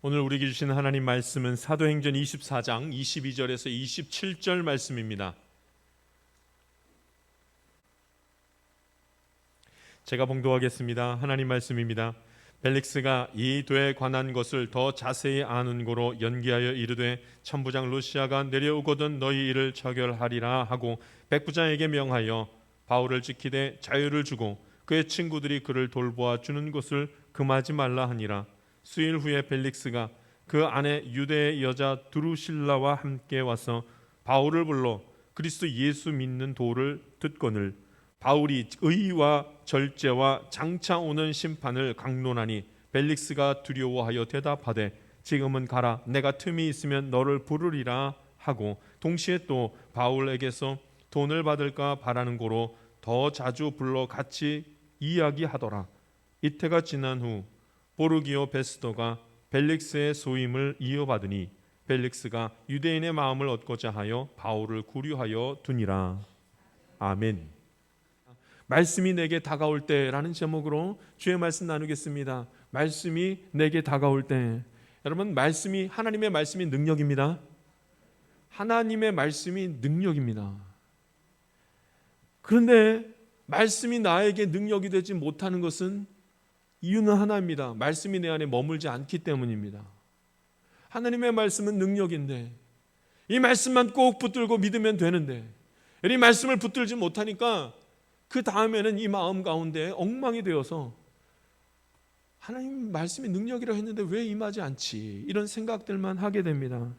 오늘 우리에게 주신 하나님 말씀은 사도행전 24장 22절에서 27절 말씀입니다. 제가 봉독하겠습니다. 하나님 말씀입니다. 벨릭스가 이 도에 관한 것을 더 자세히 아는 고로 연기하여 이르되 천부장 루시아가 내려오거든 너희 일을 처결하리라 하고 백부장에게 명하여 바울을 지키되 자유를 주고 그의 친구들이 그를 돌보아 주는 것을 금하지 말라 하니라. 수일 후에 벨릭스가 그 안에 유대의 여자 두루실라와 함께 와서 바울을 불러 그리스도 예수 믿는 도를 듣거늘 바울이 의와 절제와 장차 오는 심판을 강론하니 벨릭스가 두려워하여 대답하되 지금은 가라 내가 틈이 있으면 너를 부르리라 하고 동시에 또 바울에게서 돈을 받을까 바라는 고로 더 자주 불러 같이 이야기하더라. 이태가 지난 후 보르기오 베스도가 벨릭스의 소임을 이어받으니 벨릭스가 유대인의 마음을 얻고자 하여 바울을 구류하여 두니라. 아멘. 말씀이 내게 다가올 때라는 제목으로 주의 말씀 나누겠습니다. 말씀이 내게 다가올 때. 여러분, 하나님의 말씀이 능력입니다. 하나님의 말씀이 능력입니다. 그런데 말씀이 나에게 능력이 되지 못하는 것은 이유는 하나입니다. 말씀이 내 안에 머물지 않기 때문입니다. 하나님의 말씀은 능력인데 이 말씀만 꼭 붙들고 믿으면 되는데 이 말씀을 붙들지 못하니까 그 다음에는 이 마음 가운데 엉망이 되어서 하나님 말씀이 능력이라 했는데 왜 임하지 않지? 이런 생각들만 하게 됩니다.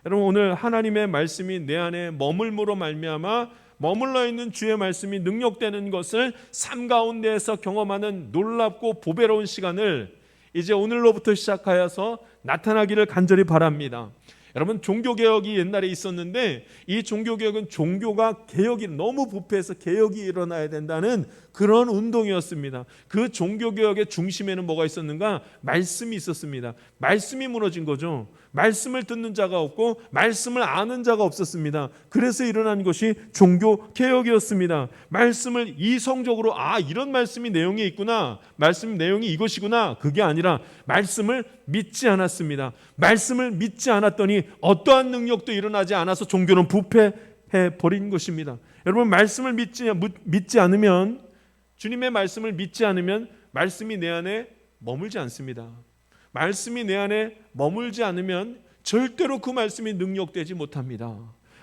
여러분, 오늘 하나님의 말씀이 내 안에 머물므로 말미암아 머물러 있는 주의 말씀이 능력되는 것을 삶 가운데에서 경험하는 놀랍고 보배로운 시간을 이제 오늘로부터 시작하여서 나타나기를 간절히 바랍니다. 여러분, 종교개혁이 옛날에 있었는데 이 종교개혁은 종교가 개혁이 너무 부패해서 개혁이 일어나야 된다는 그런 운동이었습니다. 그 종교개혁의 중심에는 뭐가 있었는가? 말씀이 있었습니다. 말씀이 무너진 거죠. 말씀을 듣는 자가 없고 말씀을 아는 자가 없었습니다. 그래서 일어난 것이 종교개혁이었습니다. 말씀을 이성적으로 이런 말씀이 내용이 있구나, 말씀 내용이 이것이구나, 그게 아니라 말씀을 믿지 않았습니다. 말씀을 믿지 않았더니 어떠한 능력도 일어나지 않아서 종교는 부패해버린 것입니다. 여러분, 말씀을 믿지 않으면, 주님의 말씀을 믿지 않으면 말씀이 내 안에 머물지 않습니다. 말씀이 내 안에 머물지 않으면 절대로 그 말씀이 능력되지 못합니다.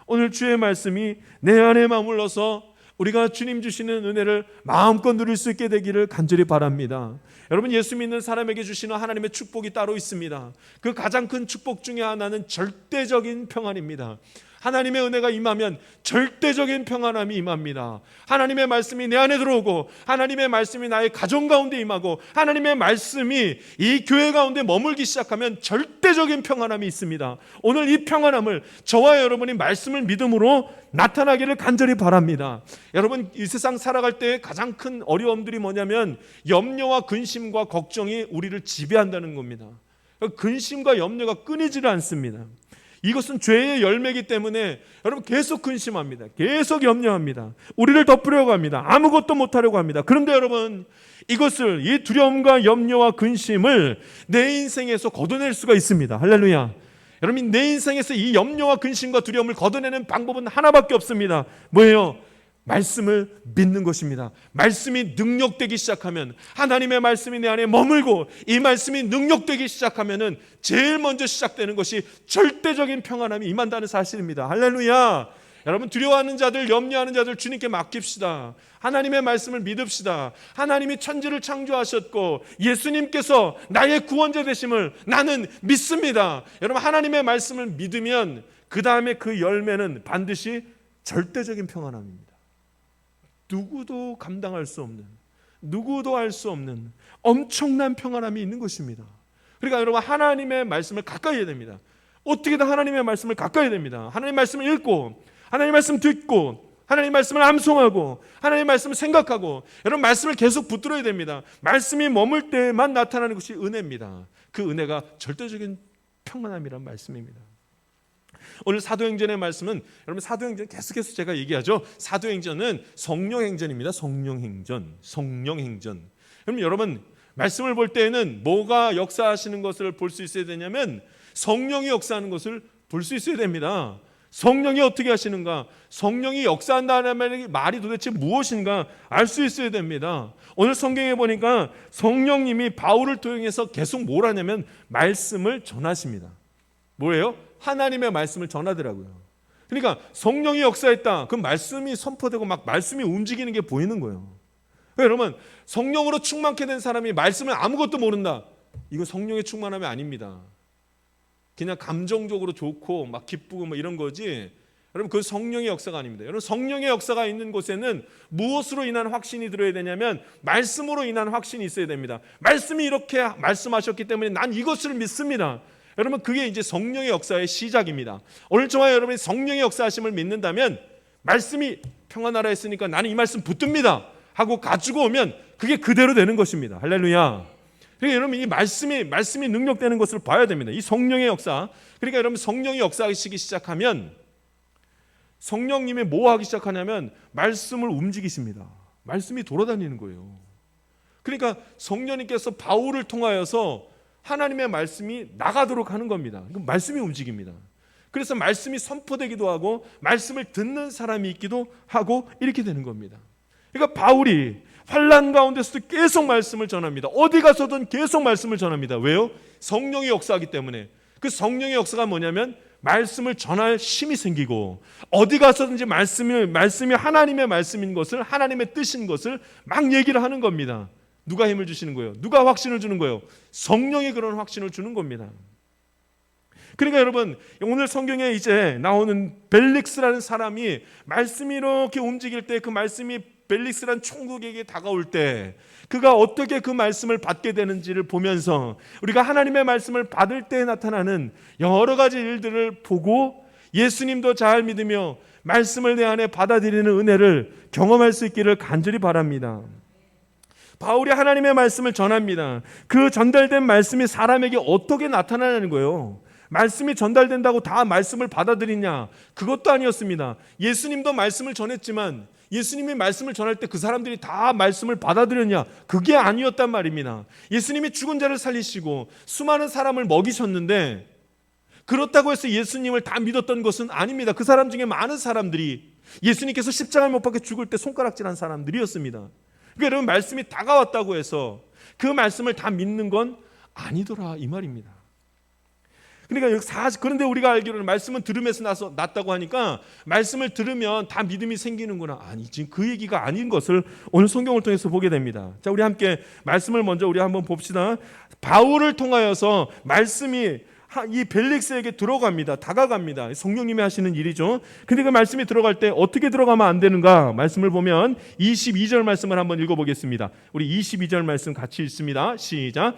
오늘 주의 말씀이 내 안에 머물러서 우리가 주님 주시는 은혜를 마음껏 누릴 수 있게 되기를 간절히 바랍니다. 여러분, 예수 믿는 사람에게 주시는 하나님의 축복이 따로 있습니다. 그 가장 큰 축복 중에 하나는 절대적인 평안입니다. 하나님의 은혜가 임하면 절대적인 평안함이 임합니다. 하나님의 말씀이 내 안에 들어오고 하나님의 말씀이 나의 가정 가운데 임하고 하나님의 말씀이 이 교회 가운데 머물기 시작하면 절대적인 평안함이 있습니다. 오늘 이 평안함을 저와 여러분이 말씀을 믿음으로 나타나기를 간절히 바랍니다. 여러분, 이 세상 살아갈 때 가장 큰 어려움들이 뭐냐면 염려와 근심과 걱정이 우리를 지배한다는 겁니다. 근심과 염려가 끊이지를 않습니다. 이것은 죄의 열매이기 때문에 여러분 계속 근심합니다. 계속 염려합니다. 우리를 덮으려고 합니다. 아무것도 못하려고 합니다. 그런데 여러분, 이것을, 이 두려움과 염려와 근심을 내 인생에서 걷어낼 수가 있습니다. 할렐루야. 여러분, 내 인생에서 이 염려와 근심과 두려움을 걷어내는 방법은 하나밖에 없습니다. 뭐예요? 말씀을 믿는 것입니다. 말씀이 능력되기 시작하면, 하나님의 말씀이 내 안에 머물고 이 말씀이 능력되기 시작하면 제일 먼저 시작되는 것이 절대적인 평안함이 임한다는 사실입니다. 할렐루야. 여러분, 두려워하는 자들, 염려하는 자들 주님께 맡깁시다. 하나님의 말씀을 믿읍시다. 하나님이 천지를 창조하셨고 예수님께서 나의 구원자 되심을 나는 믿습니다. 여러분, 하나님의 말씀을 믿으면 그 다음에 그 열매는 반드시 절대적인 평안함입니다. 누구도 감당할 수 없는, 누구도 알 수 없는 엄청난 평안함이 있는 것입니다. 그러니까 여러분, 하나님의 말씀을 가까이 해야 됩니다. 어떻게든 하나님의 말씀을 가까이 해야 됩니다. 하나님의 말씀을 읽고, 하나님의 말씀 듣고, 하나님의 말씀을 암송하고, 하나님의 말씀을 생각하고, 여러분, 말씀을 계속 붙들어야 됩니다. 말씀이 머물 때만 나타나는 것이 은혜입니다. 그 은혜가 절대적인 평안함이란 말씀입니다. 오늘 사도행전의 말씀은, 여러분, 사도행전 계속해서 제가 얘기하죠. 사도행전은 성령행전입니다. 성령행전. 그럼 여러분, 말씀을 볼 때에는 뭐가 역사하시는 것을 볼 수 있어야 되냐면 성령이 역사하는 것을 볼 수 있어야 됩니다. 성령이 어떻게 하시는가, 성령이 역사한다는 말이 도대체 무엇인가 알 수 있어야 됩니다. 오늘 성경에 보니까 성령님이 바울을 통해서 계속 뭘 하냐면 말씀을 전하십니다. 뭐예요? 하나님의 말씀을 전하더라고요. 그러니까 성령이 역사했다, 그 말씀이 선포되고 막 말씀이 움직이는 게 보이는 거예요. 여러분, 성령으로 충만케 된 사람이 말씀을 아무것도 모른다, 이거 성령의 충만함이 아닙니다. 그냥 감정적으로 좋고 막 기쁘고 뭐 이런 거지, 여러분 그 성령의 역사가 아닙니다. 여러분, 성령의 역사가 있는 곳에는 무엇으로 인한 확신이 들어야 되냐면 말씀으로 인한 확신이 있어야 됩니다. 말씀이 이렇게 말씀하셨기 때문에 난 이것을 믿습니다. 여러분, 그게 이제 성령의 역사의 시작입니다. 오늘 저와 여러분이 성령의 역사하심을 믿는다면, 말씀이 평안하라 했으니까 나는 이 말씀 붙듭니다 하고 가지고 오면 그게 그대로 되는 것입니다. 할렐루야. 그러니까 여러분, 이 말씀이 능력되는 것을 봐야 됩니다. 이 성령의 역사. 그러니까 여러분, 성령이 역사하시기 시작하면 성령님이 뭐 하기 시작하냐면 말씀을 움직이십니다. 말씀이 돌아다니는 거예요. 그러니까 성령님께서 바울을 통하여서 하나님의 말씀이 나가도록 하는 겁니다. 말씀이 움직입니다. 그래서 말씀이 선포되기도 하고 말씀을 듣는 사람이 있기도 하고 이렇게 되는 겁니다. 그러니까 바울이 환난 가운데서도 계속 말씀을 전합니다. 어디 가서든 계속 말씀을 전합니다. 왜요? 성령이 역사하기 때문에. 그 성령의 역사가 뭐냐면 말씀을 전할 힘이 생기고, 어디 가서든지 말씀이 하나님의 말씀인 것을, 하나님의 뜻인 것을 막 얘기를 하는 겁니다. 누가 힘을 주시는 거예요? 누가 확신을 주는 거예요? 성령이 그런 확신을 주는 겁니다. 그러니까 여러분, 오늘 성경에 이제 나오는 벨릭스라는 사람이 말씀이 이렇게 움직일 때, 그 말씀이 벨릭스라는 총독에게 다가올 때 그가 어떻게 그 말씀을 받게 되는지를 보면서, 우리가 하나님의 말씀을 받을 때 나타나는 여러 가지 일들을 보고 예수님도 잘 믿으며 말씀을 내 안에 받아들이는 은혜를 경험할 수 있기를 간절히 바랍니다. 바울이 하나님의 말씀을 전합니다. 그 전달된 말씀이 사람에게 어떻게 나타나는 거예요? 말씀이 전달된다고 다 말씀을 받아들이냐? 그것도 아니었습니다. 예수님도 말씀을 전했지만 예수님이 말씀을 전할 때 그 사람들이 다 말씀을 받아들였냐? 그게 아니었단 말입니다. 예수님이 죽은 자를 살리시고 수많은 사람을 먹이셨는데, 그렇다고 해서 예수님을 다 믿었던 것은 아닙니다. 그 사람 중에 많은 사람들이 예수님께서 십자가에 못 박혀 죽을 때 손가락질한 사람들이었습니다. 그러니까 여러분, 말씀이 다가왔다고 해서 그 말씀을 다 믿는 건 아니더라, 이 말입니다. 그러니까 그런데 우리가 알기로는 말씀은 들음에서 났다고 하니까 말씀을 들으면 다 믿음이 생기는구나. 아니, 지금 그 얘기가 아닌 것을 오늘 성경을 통해서 보게 됩니다. 자, 우리 함께 말씀을 먼저 우리 한번 봅시다. 바울을 통하여서 말씀이 이 벨릭스에게 들어갑니다. 다가갑니다. 성령님이 하시는 일이죠. 근데 그 말씀이 들어갈 때 어떻게 들어가면 안 되는가? 말씀을 보면 22절 말씀을 한번 읽어보겠습니다. 우리 22절 말씀 같이 읽습니다. 시작.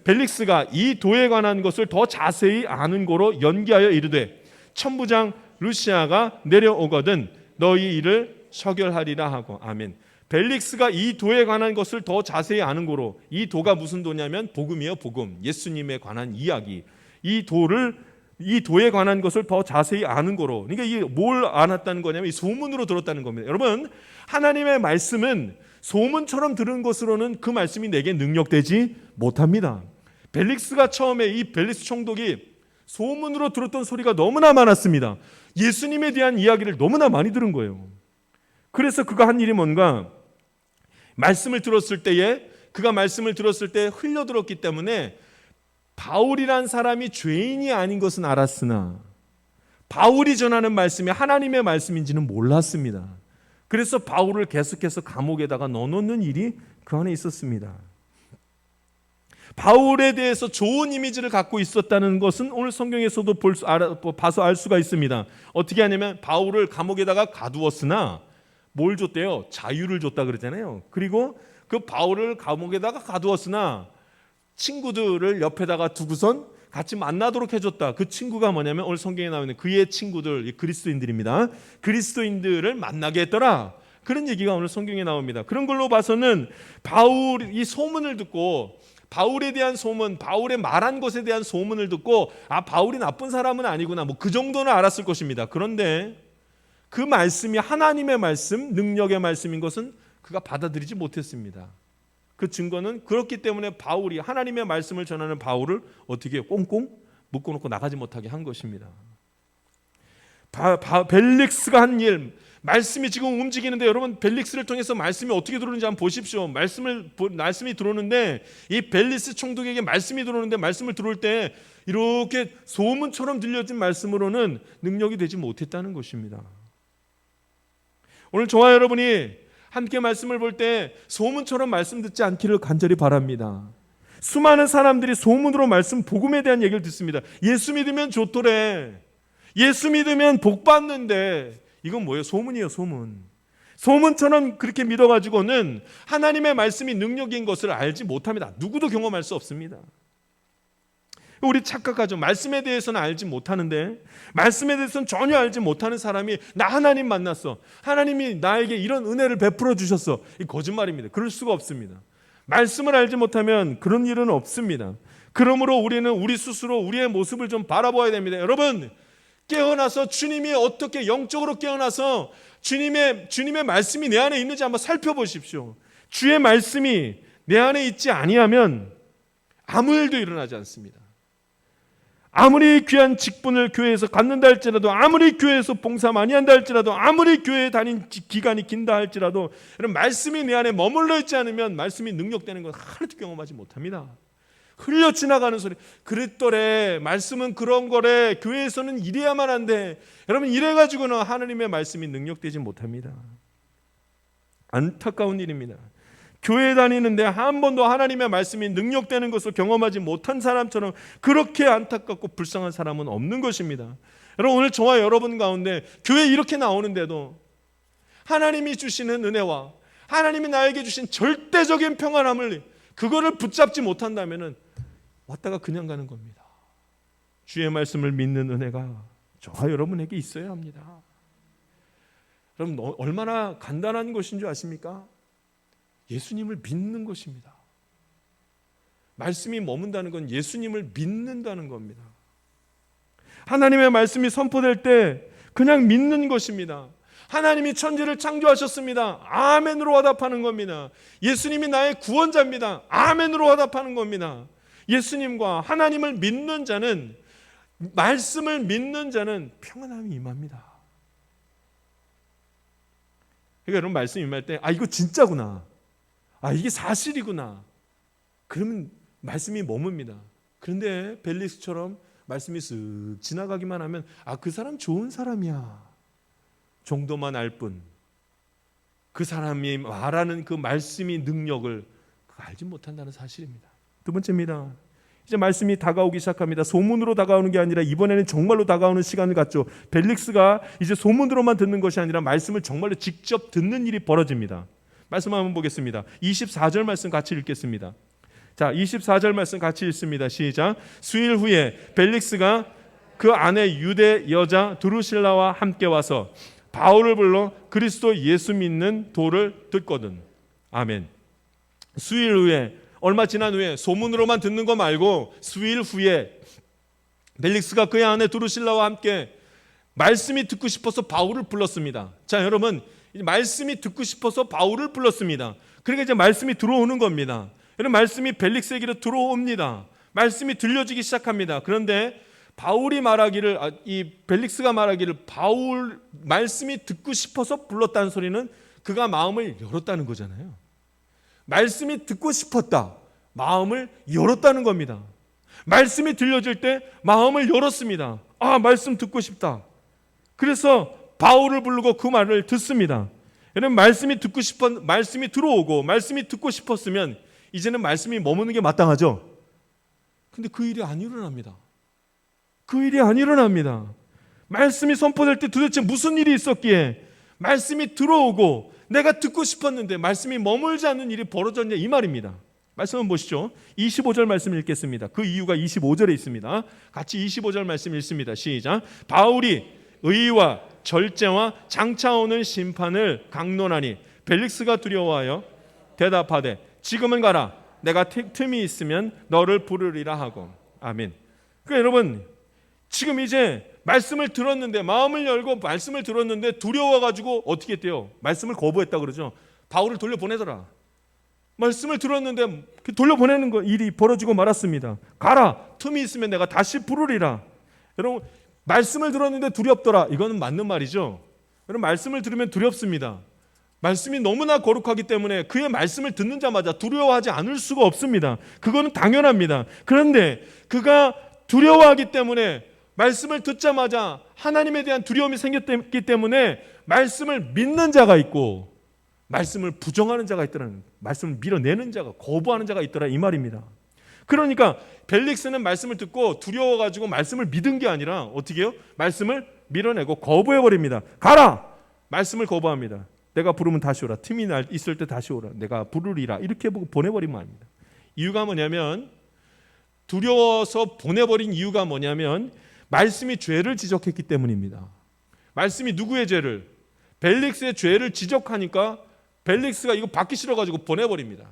벨릭스가 이 도에 관한 것을 더 자세히 아는 고로 연기하여 이르되, 천부장 루시아가 내려오거든 너희 일을 처결하리라 하고. 아멘. 벨릭스가 이 도에 관한 것을 더 자세히 아는 고로, 이 도가 무슨 도냐면 복음이요, 복음. 예수님에 관한 이야기. 이 도에 관한 것을 더 자세히 아는 거로. 그러니까 이게 뭘 알았다는 거냐면 이 소문으로 들었다는 겁니다. 여러분, 하나님의 말씀은 소문처럼 들은 것으로는 그 말씀이 내게 능력되지 못합니다. 벨릭스가 처음에 이 벨릭스 총독이 소문으로 들었던 소리가 너무나 많았습니다. 예수님에 대한 이야기를 너무나 많이 들은 거예요. 그래서 그가 한 일이 뭔가, 그가 말씀을 들었을 때 흘려들었기 때문에 바울이란 사람이 죄인이 아닌 것은 알았으나 바울이 전하는 말씀이 하나님의 말씀인지는 몰랐습니다. 그래서 바울을 계속해서 감옥에다가 넣어놓는 일이 그 안에 있었습니다. 바울에 대해서 좋은 이미지를 갖고 있었다는 것은 오늘 성경에서도 봐서 알 수가 있습니다. 어떻게 하냐면 바울을 감옥에다가 가두었으나 뭘 줬대요? 자유를 줬다 그러잖아요. 그리고 그 바울을 감옥에다가 가두었으나 친구들을 옆에다가 두고선 같이 만나도록 해줬다. 그 친구가 뭐냐면 오늘 성경에 나오는 그의 친구들, 그리스도인들입니다. 그리스도인들을 만나게 했더라. 그런 얘기가 오늘 성경에 나옵니다. 그런 걸로 봐서는 바울이 소문을 듣고, 바울에 대한 소문, 바울의 말한 것에 대한 소문을 듣고, 아, 바울이 나쁜 사람은 아니구나, 뭐 그 정도는 알았을 것입니다. 그런데 그 말씀이 하나님의 말씀, 능력의 말씀인 것은 그가 받아들이지 못했습니다. 그 증거는 그렇기 때문에 바울이 하나님의 말씀을 전하는 바울을 어떻게 꽁꽁 묶어놓고 나가지 못하게 한 것입니다. 벨릭스가 한 일, 말씀이 지금 움직이는데 여러분 벨릭스를 통해서 말씀이 어떻게 들어오는지 한번 보십시오. 말씀이 들어오는데 이 벨릭스 총독에게 말씀이 들어오는데 말씀을 들어올 때 이렇게 소문처럼 들려진 말씀으로는 능력이 되지 못했다는 것입니다. 오늘 저와 여러분이 함께 말씀을 볼 때 소문처럼 말씀 듣지 않기를 간절히 바랍니다. 수많은 사람들이 소문으로 말씀 복음에 대한 얘기를 듣습니다. 예수 믿으면 좋더래. 예수 믿으면 복 받는데 이건 뭐예요? 소문이에요, 소문. 소문처럼 그렇게 믿어가지고는 하나님의 말씀이 능력인 것을 알지 못합니다. 누구도 경험할 수 없습니다. 우리 착각하죠. 말씀에 대해서는 알지 못하는데, 말씀에 대해서는 전혀 알지 못하는 사람이 나 하나님 만났어, 하나님이 나에게 이런 은혜를 베풀어 주셨어, 이 거짓말입니다. 그럴 수가 없습니다. 말씀을 알지 못하면 그런 일은 없습니다. 그러므로 우리는 우리 스스로 우리의 모습을 좀 바라봐야 됩니다. 여러분, 깨어나서 주님이 어떻게 영적으로 깨어나서 주님의 말씀이 내 안에 있는지 한번 살펴보십시오. 주의 말씀이 내 안에 있지 아니하면 아무 일도 일어나지 않습니다. 아무리 귀한 직분을 교회에서 갖는다 할지라도, 아무리 교회에서 봉사 많이 한다 할지라도, 아무리 교회에 다닌 기간이 긴다 할지라도, 여러분 말씀이 내 안에 머물러 있지 않으면 말씀이 능력되는 걸 하나도 경험하지 못합니다. 흘려 지나가는 소리, 그랬더래, 말씀은 그런 거래, 교회에서는 이래야만 한데, 여러분 이래가지고는 하나님의 말씀이 능력되지 못합니다. 안타까운 일입니다. 교회 다니는데 한 번도 하나님의 말씀이 능력되는 것을 경험하지 못한 사람처럼 그렇게 안타깝고 불쌍한 사람은 없는 것입니다. 여러분 오늘 저와 여러분 가운데 교회 이렇게 나오는데도 하나님이 주시는 은혜와 하나님이 나에게 주신 절대적인 평안함을 그거를 붙잡지 못한다면 왔다가 그냥 가는 겁니다. 주의 말씀을 믿는 은혜가 저와 여러분에게 있어야 합니다. 여러분 얼마나 간단한 것인 줄 아십니까? 예수님을 믿는 것입니다. 말씀이 머문다는 건 예수님을 믿는다는 겁니다. 하나님의 말씀이 선포될 때 그냥 믿는 것입니다. 하나님이 천지를 창조하셨습니다. 아멘으로 화답하는 겁니다. 예수님이 나의 구원자입니다. 아멘으로 화답하는 겁니다. 예수님과 하나님을 믿는 자는, 말씀을 믿는 자는 평안함이 임합니다. 그러니까 여러분 말씀 임할 때 이거 진짜구나, 이게 사실이구나, 그러면 말씀이 머뭅니다. 그런데 벨릭스처럼 말씀이 쓱 지나가기만 하면 그 사람 좋은 사람이야 정도만 알 뿐, 그 사람이 말하는 그 말씀이 능력을 알지 못한다는 사실입니다. 두 번째입니다. 이제 말씀이 다가오기 시작합니다. 소문으로 다가오는 게 아니라 이번에는 정말로 다가오는 시간을 갖죠. 벨릭스가 이제 소문으로만 듣는 것이 아니라 말씀을 정말로 직접 듣는 일이 벌어집니다. 말씀 한번 보겠습니다. 24절 말씀 같이 읽겠습니다. 자, 24절 말씀 같이 읽습니다. 시작. 수일 후에 벨릭스가 그 아내 유대 여자 드루실라와 함께 와서 바울을 불러 그리스도 예수 믿는 도를 듣거든. 아멘. 수일 후에, 얼마 지난 후에, 소문으로만 듣는 거 말고 수일 후에 벨릭스가 그의 아내 드루실라와 함께 말씀이 듣고 싶어서 바울을 불렀습니다. 자, 여러분, 말씀이 듣고 싶어서 바울을 불렀습니다. 그러니까 이제 말씀이 들어오는 겁니다. 여러분, 말씀이 벨릭스에게로 들어옵니다. 말씀이 들려지기 시작합니다. 그런데 바울이 말하기를, 이 벨릭스가 말하기를 바울 말씀이 듣고 싶어서 불렀다는 소리는 그가 마음을 열었다는 거잖아요. 말씀이 듣고 싶었다, 마음을 열었다는 겁니다. 말씀이 들려질 때 마음을 열었습니다. 말씀 듣고 싶다. 그래서 바울을 부르고 그 말을 듣습니다. 여러분, 말씀이 들어오고 말씀이 듣고 싶었으면 이제는 말씀이 머무는 게 마땅하죠. 근데 그 일이 안 일어납니다. 그 일이 안 일어납니다. 말씀이 선포될 때 도대체 무슨 일이 있었기에 말씀이 들어오고 내가 듣고 싶었는데 말씀이 머물지 않는 일이 벌어졌냐, 이 말입니다. 말씀 한번 보시죠. 25절 말씀 읽겠습니다. 그 이유가 25절에 있습니다. 같이 25절 말씀 읽습니다. 시작. 바울이 의와 절제와 장차 오는 심판을 강론하니 벨릭스가 두려워하여 대답하되 지금은 가라, 내가 틈이 있으면 너를 부르리라 하고. 아멘. 그러니까 여러분, 지금 이제 말씀을 들었는데, 마음을 열고 말씀을 들었는데 두려워가지고 어떻게 했대요? 말씀을 거부했다 그러죠. 바울을 돌려보내더라. 말씀을 들었는데 돌려보내는 일이 벌어지고 말았습니다. 가라. 틈이 있으면 내가 다시 부르리라. 여러분, 말씀을 들었는데 두렵더라. 이거는 맞는 말이죠. 여러분, 말씀을 들으면 두렵습니다. 말씀이 너무나 거룩하기 때문에 그의 말씀을 듣는 자마자 두려워하지 않을 수가 없습니다. 그거는 당연합니다. 그런데 그가 두려워하기 때문에 말씀을 듣자마자 하나님에 대한 두려움이 생겼기 때문에 말씀을 믿는 자가 있고 말씀을 부정하는 자가 있더라는, 말씀을 밀어내는 자가, 거부하는 자가 있더라 이 말입니다. 그러니까 벨릭스는 말씀을 듣고 두려워가지고 말씀을 믿은 게 아니라 어떻게 해요? 말씀을 밀어내고 거부해버립니다. 가라! 말씀을 거부합니다. 내가 부르면 다시 오라. 틈이 있을 때 다시 오라. 내가 부르리라. 이렇게 보내버리면 아닙니다. 이유가 뭐냐면, 두려워서 보내버린 이유가 뭐냐면 말씀이 죄를 지적했기 때문입니다. 말씀이 누구의 죄를? 벨릭스의 죄를 지적하니까 벨릭스가 이거 받기 싫어가지고 보내버립니다.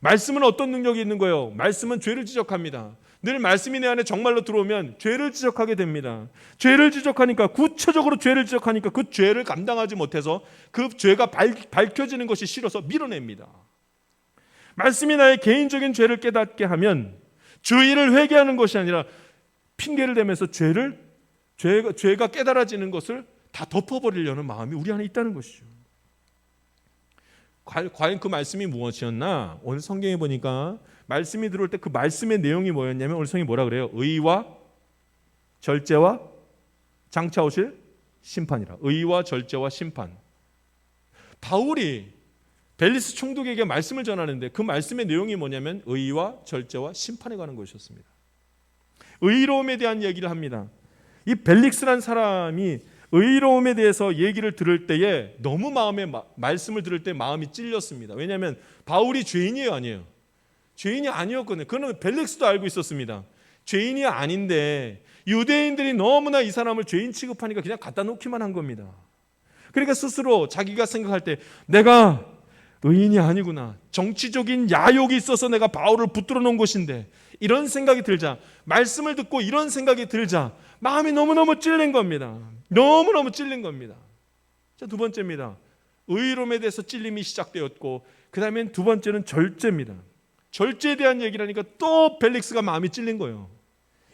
말씀은 어떤 능력이 있는 거예요? 말씀은 죄를 지적합니다. 늘 말씀이 내 안에 정말로 들어오면 죄를 지적하게 됩니다. 죄를 지적하니까, 구체적으로 죄를 지적하니까 그 죄를 감당하지 못해서 그 죄가 밝혀지는 것이 싫어서 밀어냅니다. 말씀이 나의 개인적인 죄를 깨닫게 하면 주의를 회개하는 것이 아니라 핑계를 대면서 죄가 깨달아지는 것을 다 덮어버리려는 마음이 우리 안에 있다는 것이죠. 과연 그 말씀이 무엇이었나? 오늘 성경에 보니까 말씀이 들어올 때 그 말씀의 내용이 뭐였냐면, 오늘 성경이 뭐라 그래요? 의와 절제와 장차 오실 심판이라. 의와 절제와 심판. 바울이 벨리스 총독에게 말씀을 전하는데 그 말씀의 내용이 뭐냐면 의와 절제와 심판에 관한 것이었습니다. 의로움에 대한 얘기를 합니다. 이 벨릭스란 사람이 의로움에 대해서 얘기를 들을 때에 너무 말씀을 들을 때 마음이 찔렸습니다. 왜냐하면 바울이 죄인이에요, 아니에요? 죄인이 아니었거든요. 그는 벨릭스도 알고 있었습니다. 죄인이 아닌데 유대인들이 너무나 이 사람을 죄인 취급하니까 그냥 갖다 놓기만 한 겁니다. 그러니까 스스로 자기가 생각할 때 내가 의인이 아니구나, 정치적인 야욕이 있어서 내가 바울을 붙들어 놓은 것인데, 이런 생각이 들자, 말씀을 듣고 이런 생각이 들자 마음이 너무너무 찔린 겁니다. 너무너무 찔린 겁니다. 자, 두 번째입니다. 의로움에 대해서 찔림이 시작되었고, 그 다음엔 두 번째는 절제입니다. 절제에 대한 얘기를 하니까 또 벨릭스가 마음이 찔린 거예요.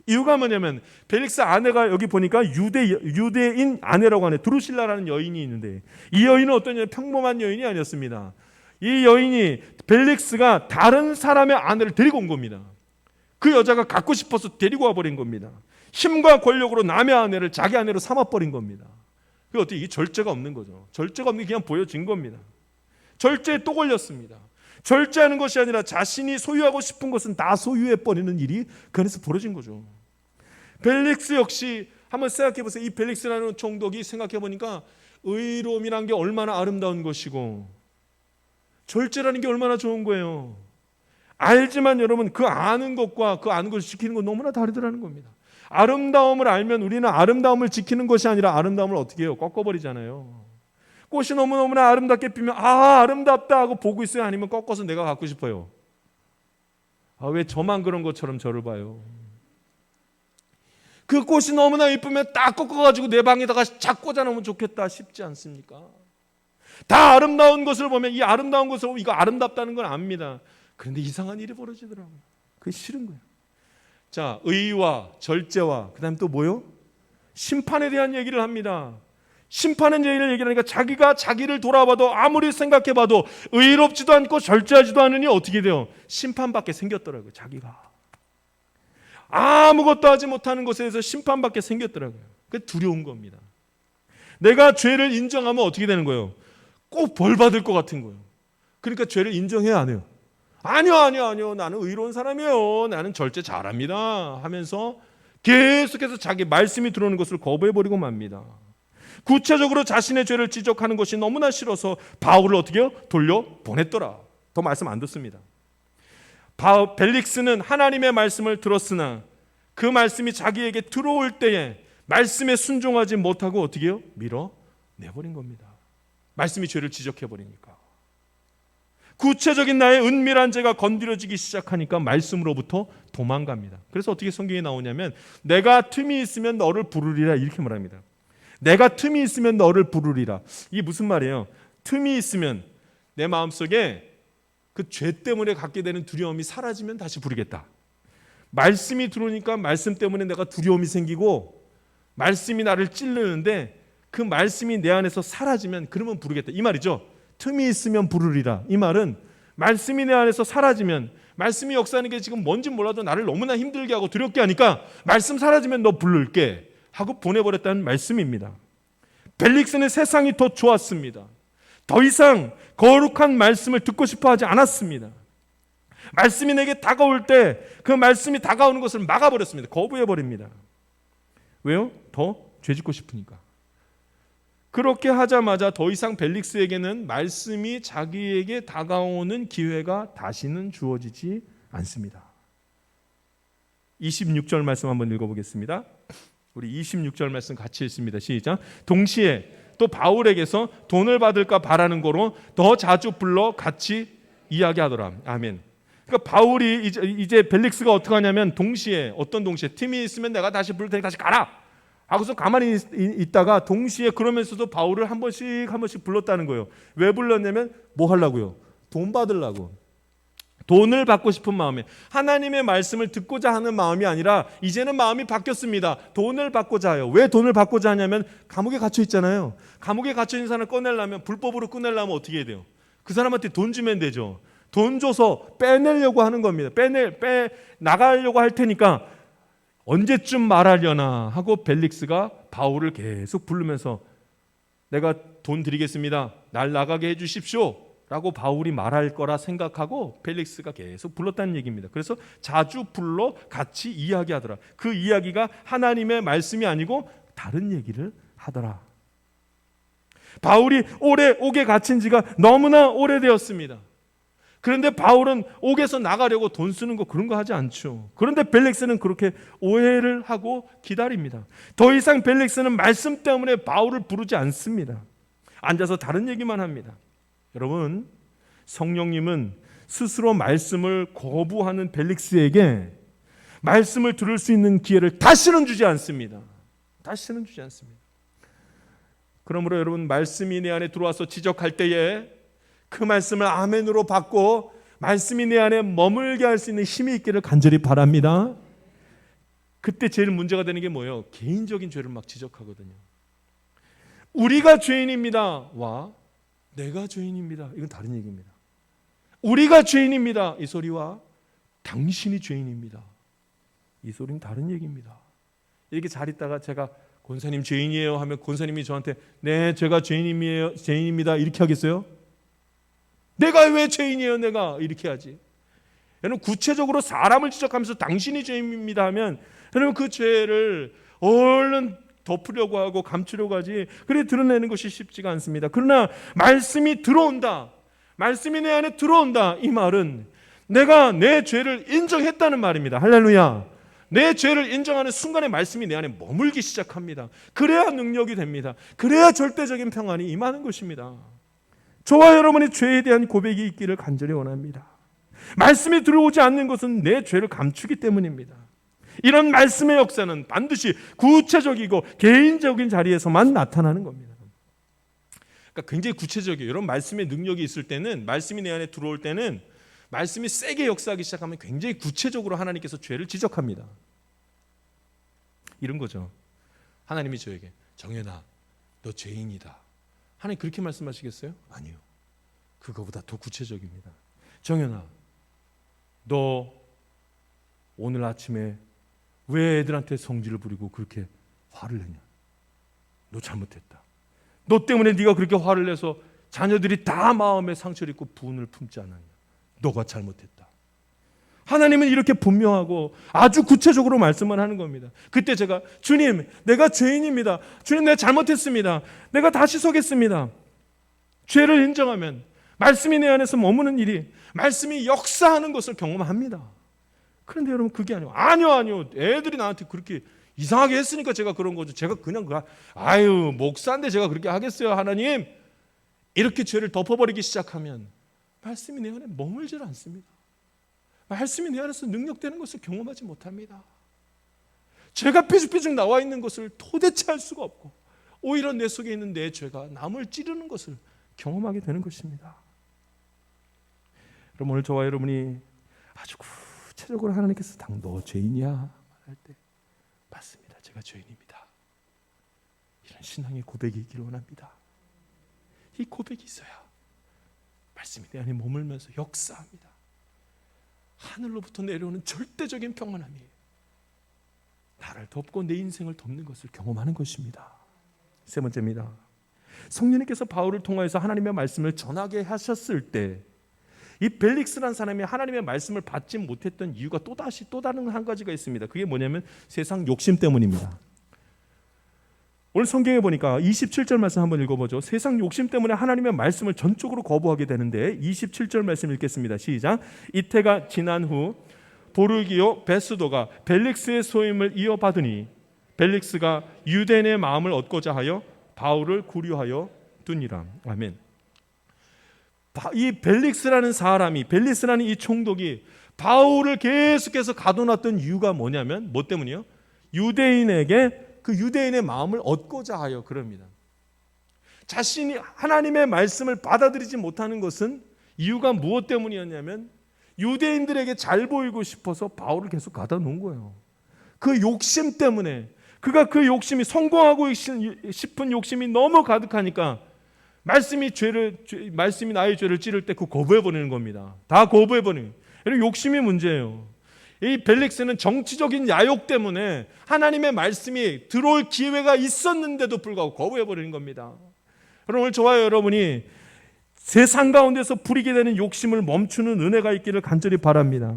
이유가 뭐냐면 벨릭스 아내가 여기 보니까 유대인 아내라고 하네. 드루실라라는 여인이 있는데, 이 여인은 어떤 여인? 평범한 여인이 아니었습니다. 이 여인이 벨릭스가 다른 사람의 아내를 데리고 온 겁니다. 그 여자가 갖고 싶어서 데리고 와버린 겁니다. 힘과 권력으로 남의 아내를 자기 아내로 삼아버린 겁니다. 그게 어떻게, 이게 절제가 없는 거죠. 절제가 없는 게 그냥 보여진 겁니다. 절제에 또 걸렸습니다. 절제하는 것이 아니라 자신이 소유하고 싶은 것은 다 소유해버리는 일이 그 안에서 벌어진 거죠. 벨릭스 역시 한번 생각해보세요. 이 벨릭스라는 총독이 생각해보니까 의로움이란 게 얼마나 아름다운 것이고 절제라는 게 얼마나 좋은 거예요. 알지만 여러분, 그 아는 것과 그 아는 것을 지키는 건 너무나 다르더라는 겁니다. 아름다움을 알면 우리는 아름다움을 지키는 것이 아니라 아름다움을 어떻게 해요? 꺾어버리잖아요. 꽃이 너무너무나 아름답게 피면 아름답다 하고 보고 있어요? 아니면 꺾어서 내가 갖고 싶어요? 왜 저만 그런 것처럼 저를 봐요? 그 꽃이 너무나 이쁘면 딱 꺾어가지고 내 방에다가 착 꽂아놓으면 좋겠다 싶지 않습니까? 다 아름다운 것을 보면 이 아름다운 것을 보면 이거 아름답다는 건 압니다. 그런데 이상한 일이 벌어지더라고요. 그게 싫은 거예요. 자, 의와 절제와 그 다음에 또 뭐요? 심판에 대한 얘기를 합니다. 심판의 얘기를 얘기하니까 자기가 자기를 돌아봐도 아무리 생각해봐도 의롭지도 않고 절제하지도 않으니 어떻게 돼요? 심판받게 생겼더라고요. 자기가 아무것도 하지 못하는 것에 대해서 심판받게 생겼더라고요. 그게 두려운 겁니다. 내가 죄를 인정하면 어떻게 되는 거예요? 꼭 벌 받을 것 같은 거예요. 그러니까 죄를 인정해야 안 해요. 아니요. 나는 의로운 사람이에요. 나는 절제 잘합니다. 하면서 계속해서 자기 말씀이 들어오는 것을 거부해버리고 맙니다. 구체적으로 자신의 죄를 지적하는 것이 너무나 싫어서 바울을 어떻게 해요? 돌려보냈더라. 더 말씀 안 듣습니다. 벨릭스는 하나님의 말씀을 들었으나 그 말씀이 자기에게 들어올 때에 말씀에 순종하지 못하고 어떻게 해요? 밀어내버린 겁니다. 말씀이 죄를 지적해버리니까. 구체적인 나의 은밀한 죄가 건드려지기 시작하니까 말씀으로부터 도망갑니다. 그래서 어떻게 성경에 나오냐면 내가 틈이 있으면 너를 부르리라 이렇게 말합니다. 내가 틈이 있으면 너를 부르리라. 이게 무슨 말이에요? 틈이 있으면 내 마음속에 그 죄 때문에 갖게 되는 두려움이 사라지면 다시 부르겠다. 말씀이 들어오니까 말씀 때문에 내가 두려움이 생기고 말씀이 나를 찔르는데 그 말씀이 내 안에서 사라지면 그러면 부르겠다 이 말이죠. 틈이 있으면 부르리라. 이 말은 말씀이 내 안에서 사라지면, 말씀이 역사하는 게 지금 뭔지 몰라도 나를 너무나 힘들게 하고 두렵게 하니까 말씀 사라지면 너 부를게 하고 보내버렸다는 말씀입니다. 벨릭스는 세상이 더 좋았습니다. 더 이상 거룩한 말씀을 듣고 싶어 하지 않았습니다. 말씀이 내게 다가올 때 그 말씀이 다가오는 것을 막아버렸습니다. 거부해버립니다. 왜요? 더 죄짓고 싶으니까. 그렇게 하자마자 더 이상 벨릭스에게는 말씀이 자기에게 다가오는 기회가 다시는 주어지지 않습니다. 26절 말씀 한번 읽어보겠습니다. 우리 26절 말씀 같이 읽습니다. 시작. 동시에 또 바울에게서 돈을 받을까 바라는 거로 더 자주 불러 같이 이야기하더라. 아멘. 그러니까 바울이 이제 벨릭스가 어떻게 하냐면 동시에, 어떤 동시에, 팀이 있으면 내가 다시 부를 테니까 다시 가라 하고서 가만히 있다가 동시에 그러면서도 바울을 한 번씩 불렀다는 거예요. 왜 불렀냐면 뭐 하려고요? 돈 받으려고. 돈을 받고 싶은 마음에, 하나님의 말씀을 듣고자 하는 마음이 아니라 이제는 마음이 바뀌었습니다. 돈을 받고자 해요. 왜 돈을 받고자 하냐면 감옥에 gat혀 있잖아요. 감옥에 gat혀 있는 사람을 꺼내려면, 불법으로 꺼내려면 어떻게 해야 돼요? 그 사람한테 돈 주면 되죠. 돈 줘서 빼내려고 하는 겁니다. 나가려고 할 테니까 언제쯤 말하려나 하고 벨릭스가 바울을 계속 부르면서 내가 돈 드리겠습니다. 날 나가게 해주십시오 라고 바울이 말할 거라 생각하고 벨릭스가 계속 불렀다는 얘기입니다. 그래서 자주 불러 같이 이야기하더라. 그 이야기가 하나님의 말씀이 아니고 다른 얘기를 하더라. 바울이 옥에 갇힌 지가 너무나 오래되었습니다. 그런데 바울은 옥에서 나가려고 돈 쓰는 거 그런 거 하지 않죠. 그런데 벨릭스는 그렇게 오해를 하고 기다립니다. 더 이상 벨릭스는 말씀 때문에 바울을 부르지 않습니다. 앉아서 다른 얘기만 합니다. 여러분, 성령님은 스스로 말씀을 거부하는 벨릭스에게 말씀을 들을 수 있는 기회를 다시는 주지 않습니다. 다시는 주지 않습니다. 그러므로 여러분, 말씀이 내 안에 들어와서 지적할 때에 그 말씀을 아멘으로 받고 말씀이 내 안에 머물게 할 수 있는 힘이 있기를 간절히 바랍니다. 그때 제일 문제가 되는 게 뭐예요? 개인적인 죄를 막 지적하거든요. 우리가 죄인입니다. 와, 내가 죄인입니다. 이건 다른 얘기입니다. 우리가 죄인입니다. 이 소리와 당신이 죄인입니다. 이 소리는 다른 얘기입니다. 이렇게 잘 있다가 제가 권사님 죄인이에요 하면 권사님이 저한테 네, 제가 죄인입니다. 이렇게 하겠어요? 내가 왜 죄인이에요? 내가 이렇게 하지. 여러분, 구체적으로 사람을 지적하면서 당신이 죄인입니다 하면 여러분 그 죄를 얼른 덮으려고 하고 감추려고 하지, 그래 드러내는 것이 쉽지가 않습니다. 그러나 말씀이 들어온다, 말씀이 내 안에 들어온다, 이 말은 내가 내 죄를 인정했다는 말입니다. 할렐루야. 내 죄를 인정하는 순간에 말씀이 내 안에 머물기 시작합니다. 그래야 능력이 됩니다. 그래야 절대적인 평안이 임하는 것입니다. 저와 여러분의 죄에 대한 고백이 있기를 간절히 원합니다. 말씀이 들어오지 않는 것은 내 죄를 감추기 때문입니다. 이런 말씀의 역사는 반드시 구체적이고 개인적인 자리에서만 나타나는 겁니다. 그러니까 굉장히 구체적이에요. 이런 말씀의 능력이 있을 때는, 말씀이 내 안에 들어올 때는, 말씀이 세게 역사하기 시작하면 굉장히 구체적으로 하나님께서 죄를 지적합니다. 이런 거죠. 하나님이 저에게 정연아, 너 죄인이다. 하나님 그렇게 말씀하시겠어요? 아니요. 그거보다 더 구체적입니다. 정연아, 너 오늘 아침에 왜 애들한테 성질을 부리고 그렇게 화를 내냐? 너 잘못했다. 너 때문에 네가 그렇게 화를 내서 자녀들이 다 마음에 상처를 입고 분을 품지 않았냐? 너가 잘못했다. 하나님은 이렇게 분명하고 아주 구체적으로 말씀을 하는 겁니다. 그때 제가 주님, 내가 죄인입니다. 주님, 내가 잘못했습니다. 내가 다시 서겠습니다. 죄를 인정하면 말씀이 내 안에서 머무는 일이, 말씀이 역사하는 것을 경험합니다. 그런데 여러분, 그게 아니요. 애들이 나한테 그렇게 이상하게 했으니까 제가 그런 거죠. 제가 그냥 목사인데 제가 그렇게 하겠어요, 하나님? 이렇게 죄를 덮어버리기 시작하면 말씀이 내 안에 머물질 않습니다. 말씀이 내 안에서 능력되는 것을 경험하지 못합니다. 죄가 삐죽삐죽 나와 있는 것을 도대체 할 수가 없고 오히려 내 속에 있는 내 죄가 남을 찌르는 것을 경험하게 되는 것입니다. 그럼 오늘 저와 여러분이 아주 구체적으로 하나님께서 당 너 죄인이야 할 때 맞습니다. 제가 죄인입니다. 이런 신앙의 고백이 있기를 원합니다. 이 고백이 있어야 말씀이 내 안에 머물면서 역사합니다. 하늘로부터 내려오는 절대적인 평안함이 나를 덮고 내 인생을 덮는 것을 경험하는 것입니다. 세 번째입니다. 성령님께서 바울을 통하여서 하나님의 말씀을 전하게 하셨을 때 이 벨릭스라는 사람이 하나님의 말씀을 받지 못했던 이유가 또 다른 한 가지가 있습니다. 그게 뭐냐면 세상 욕심 때문입니다. 오늘 성경에 보니까 27절 말씀 한번 읽어보죠. 세상 욕심 때문에 하나님의 말씀을 전적으로 거부하게 되는데 27절 말씀 읽겠습니다. 시작. 이태가 지난 후 보르기오 베스도가 벨릭스의 소임을 이어받으니 벨릭스가 유대인의 마음을 얻고자 하여 바울을 구류하여 두니라. 아멘. 이 벨릭스라는 사람이, 벨릭스라는 이 총독이 바울을 계속해서 가둬놨던 이유가 뭐냐면 뭐 때문이요? 유대인에게 그 유대인의 마음을 얻고자 하여 그럽니다. 자신이 하나님의 말씀을 받아들이지 못하는 것은 이유가 무엇 때문이었냐면 유대인들에게 잘 보이고 싶어서 바울을 계속 가둬 놓은 거예요. 그 욕심 때문에, 그가 그 욕심이, 성공하고 싶은 욕심이 너무 가득하니까 말씀이 나의 죄를 찌를 때 그 거부해 버리는 겁니다. 다 거부해 버리는. 이런 욕심이 문제예요. 이 벨릭스는 정치적인 야욕 때문에 하나님의 말씀이 들어올 기회가 있었는데도 불구하고 거부해 버리는 겁니다. 오늘 저와 여러분이 세상 가운데서 부리게 되는 욕심을 멈추는 은혜가 있기를 간절히 바랍니다.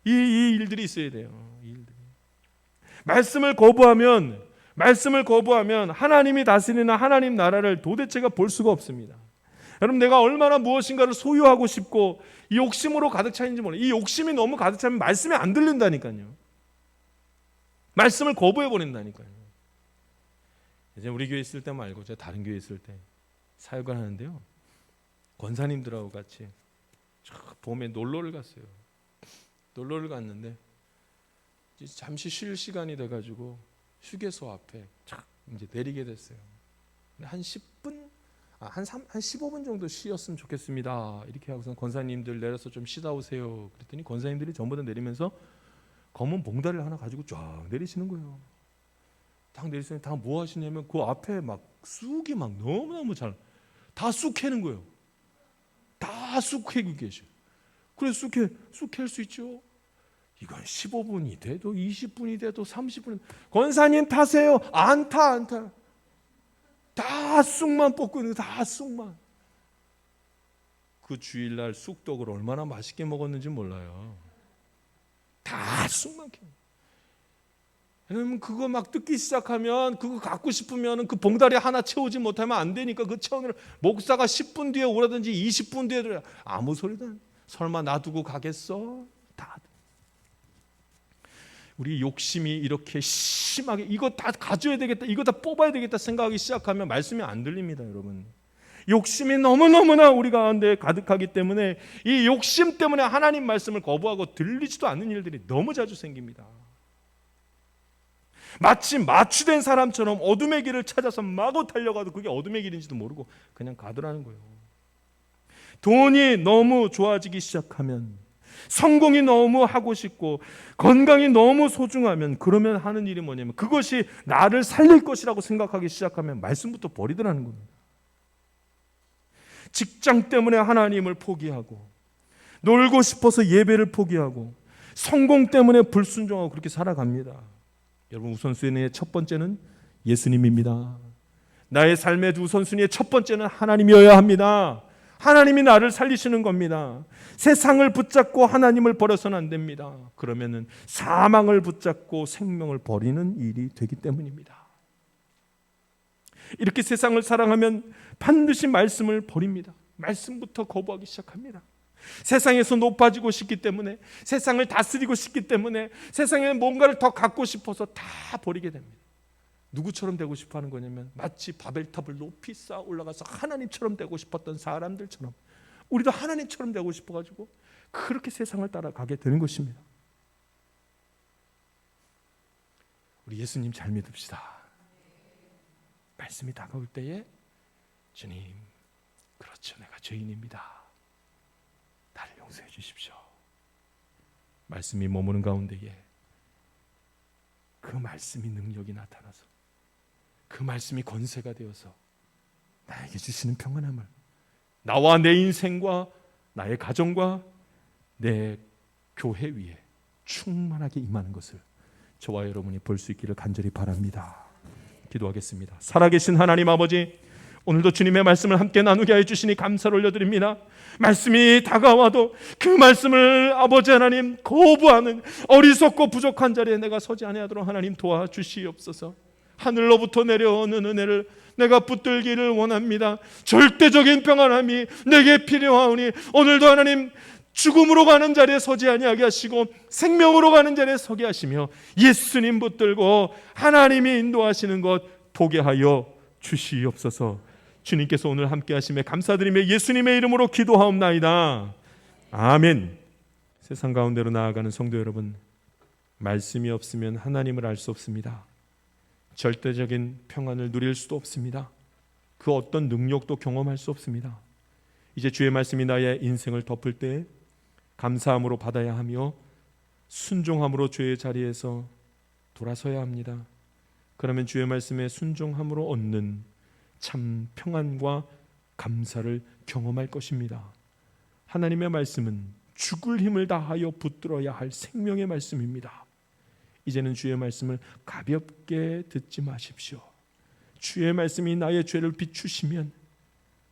이 일들이 있어야 돼요. 이 일들이. 말씀을 거부하면 하나님이 다스리는 하나님 나라를 도대체가 볼 수가 없습니다. 여러분, 내가 얼마나 무엇인가를 소유하고 싶고 이 욕심으로 가득 차있는지 몰라요. 이 욕심이 너무 가득 차면 말씀이 안 들린다니까요. 말씀을 거부해 버린다니까요. 이제 우리 교회 있을 때 말고 제가 다른 교회 있을 때 사역을 하는데요, 권사님들하고 같이 봄에 놀러를 갔어요. 놀러를 갔는데 잠시 쉴 시간이 돼가지고 휴게소 앞에 이제 내리게 됐어요. 한 15분 정도 쉬었으면 좋겠습니다. 이렇게 하고서 권사님들 내려서 좀 쉬다 오세요. 그랬더니 권사님들이 전부 다 내리면서 검은 봉다리를 하나 가지고 쫙 내리시는 거예요. 딱 내리시면 다 뭐 하시냐면 그 앞에 막 쑥이 막 너무너무 다 쑥 캐는 거예요. 다 쑥 캐고 계셔요. 그래 쑥 캘 수 있죠. 이건 15분이 돼도 20분이 돼도 30분. 권사님 타세요. 안 타. 다 쑥만 뽑고 있는 다 쑥만. 그 주일날 쑥떡을 얼마나 맛있게 먹었는지 몰라요. 다 쑥만 캐. 왜냐면 그거 막 뜯기 시작하면 그거 갖고 싶으면 그 봉다리 하나 채우지 못하면 안 되니까 그 채우느라 목사가 10분 뒤에 오라든지 20분 뒤에 오라. 아무 소리도 안 해. 설마 놔두고 가겠어? 다. 우리 욕심이 이렇게 심하게 이거 다 가져야 되겠다, 이거 다 뽑아야 되겠다 생각하기 시작하면 말씀이 안 들립니다, 여러분. 욕심이 너무너무나 우리 가운데 가득하기 때문에 이 욕심 때문에 하나님 말씀을 거부하고 들리지도 않는 일들이 너무 자주 생깁니다. 마치 마취된 사람처럼 어둠의 길을 찾아서 마구 달려가도 그게 어둠의 길인지도 모르고 그냥 가더라는 거예요. 돈이 너무 좋아지기 시작하면, 성공이 너무 하고 싶고 건강이 너무 소중하면, 그러면 하는 일이 뭐냐면 그것이 나를 살릴 것이라고 생각하기 시작하면 말씀부터 버리더라는 겁니다. 직장 때문에 하나님을 포기하고, 놀고 싶어서 예배를 포기하고, 성공 때문에 불순종하고 그렇게 살아갑니다. 여러분, 우선순위의 첫 번째는 예수님입니다. 나의 삶의 우선순위의 첫 번째는 하나님이어야 합니다. 하나님이 나를 살리시는 겁니다. 세상을 붙잡고 하나님을 버려서는 안 됩니다. 그러면은 사망을 붙잡고 생명을 버리는 일이 되기 때문입니다. 이렇게 세상을 사랑하면 반드시 말씀을 버립니다. 말씀부터 거부하기 시작합니다. 세상에서 높아지고 싶기 때문에, 세상을 다스리고 싶기 때문에, 세상에 뭔가를 더 갖고 싶어서 다 버리게 됩니다. 누구처럼 되고 싶어 하는 거냐면 마치 바벨탑을 높이 쌓아 올라가서 하나님처럼 되고 싶었던 사람들처럼 우리도 하나님처럼 되고 싶어가지고 그렇게 세상을 따라가게 되는 것입니다. 우리 예수님 잘 믿읍시다. 말씀이 다가올 때에 주님, 그렇죠, 내가 죄인입니다. 용서해 주십시오. 말씀이 머무는 가운데에 그 말씀이 능력이 나타나서 그 말씀이 권세가 되어서 나에게 주시는 평안함을 나와 내 인생과 나의 가정과 내 교회 위에 충만하게 임하는 것을 저와 여러분이 볼 수 있기를 간절히 바랍니다. 기도하겠습니다. 살아계신 하나님 아버지, 오늘도 주님의 말씀을 함께 나누게 해주시니 감사를 올려드립니다. 말씀이 다가와도 그 말씀을 아버지 하나님 거부하는 어리석고 부족한 자리에 내가 서지 아니하도록 하나님 도와주시옵소서. 하늘로부터 내려오는 은혜를 내가 붙들기를 원합니다. 절대적인 평안함이 내게 필요하오니 오늘도 하나님 죽음으로 가는 자리에 서지 아니하게 하시고 생명으로 가는 자리에 서게 하시며 예수님 붙들고 하나님이 인도하시는 것 보게 하여 주시옵소서. 주님께서 오늘 함께 하심에 감사드리며 예수님의 이름으로 기도하옵나이다. 아멘. 세상 가운데로 나아가는 성도 여러분, 말씀이 없으면 하나님을 알 수 없습니다. 절대적인 평안을 누릴 수도 없습니다. 그 어떤 능력도 경험할 수 없습니다. 이제 주의 말씀이 나의 인생을 덮을 때 감사함으로 받아야 하며 순종함으로 주의 자리에서 돌아서야 합니다. 그러면 주의 말씀에 순종함으로 얻는 참 평안과 감사를 경험할 것입니다. 하나님의 말씀은 죽을 힘을 다하여 붙들어야 할 생명의 말씀입니다. 이제는 주의 말씀을 가볍게 듣지 마십시오. 주의 말씀이 나의 죄를 비추시면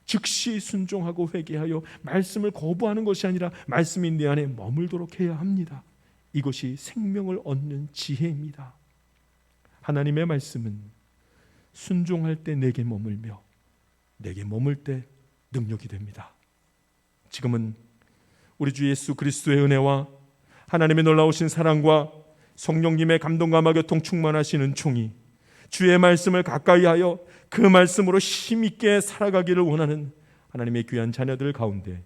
즉시 순종하고 회개하여 말씀을 거부하는 것이 아니라 말씀이 내 안에 머물도록 해야 합니다. 이것이 생명을 얻는 지혜입니다. 하나님의 말씀은 순종할 때 내게 머물며 내게 머물 때 능력이 됩니다. 지금은 우리 주 예수 그리스도의 은혜와 하나님의 놀라우신 사랑과 성령님의 감동과 교통 충만하시는 종이 주의 말씀을 가까이 하여 그 말씀으로 힘있게 살아가기를 원하는 하나님의 귀한 자녀들 가운데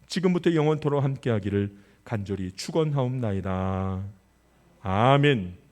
지금부터 영원토록 함께하기를 간절히 축원하옵나이다. 아멘.